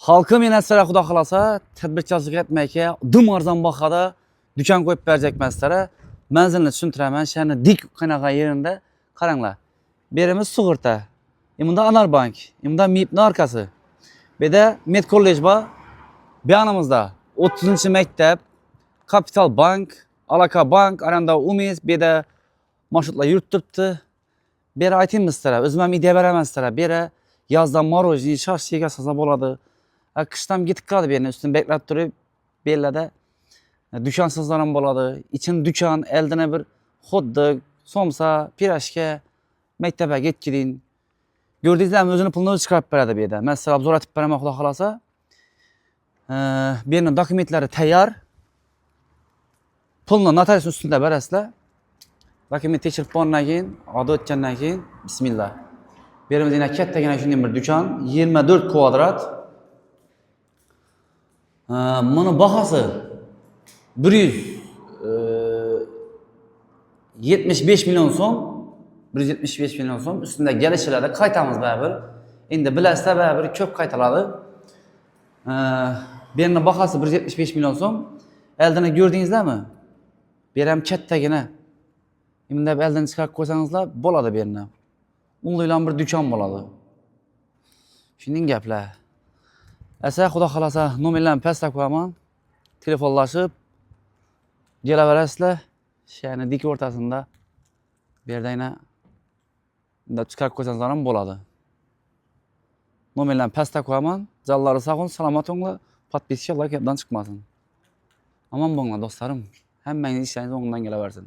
Halkım yine sıra Xudo xolasa tadbirkorchilik etməkə dım arzon bahada dükan qoyub verəcəkməzlərə mənzilini tushuntirəmən. Şəhərin dik qanağa yerində qaranglar. Berimiz sug'urta. Bunda Anarbank, bunda MIP'nin arkası. Bir de Med Kollej var. Bir yanımızda 30. mektep, Kapital Bank, Alaka Bank, aranda Umiz, bir de marşrutla yürüttürptü. Bir aytayım sizlere, özüməm ideya verəməzlərə. Bir yazdan marojni, şarj şeyga sazab oladı. Kıştan gittik kaldı bir yerine, üstünü bekleyip durup belirlede dükansızlarım boladı. İçin dükan, eldine bir hotdog, somsa, piraşke, mektebe git gidin. Gördüğünüzde özünü pulunu çıkarıp verdi bir yerde. Mesela zor atıp vereme Xudo xolasa. Birinin dokumentleri tayyor. Pulunu notariusun üstünde verəsizlər. Dokument tekirib borgandan keyin, adı o'tgandan keyin bismillah. Berimiz yine kattagina shunday bir dükan, 24 kvadrat. Bunun bahası 175 milyon so'm, 175 milyon so'm. Üstünde gelişlerde qaytamiz ba'bir. Endi bilasizlar ba'bir ko'p qaytaladi. Birinin bahası 175 milyon so'm. Eldini gördüğünüzde mi? Bir hem kattagina. Endi eldan chiqarib qo'ysangizlar bo'ladi bu yerni. Unlaylan bir dükan bo'ladi. Shunday gaplar. Esa Xudo xolasa nomerlarni pastga qo'yaman. Telefonlashib kelaverasizlar. Shani dik o'rtasida bu yerda yana chiqarib qo'ysangiz ham bo'ladi. Nomerlarni pastga qo'yaman. Jallari sog'in, salomat bo'linglar. Podpiska, like yapdan chiqmasin. Aman bo'linglar do'stlarim. Hammangiz ishlaringiz o'ngdan kelaversin.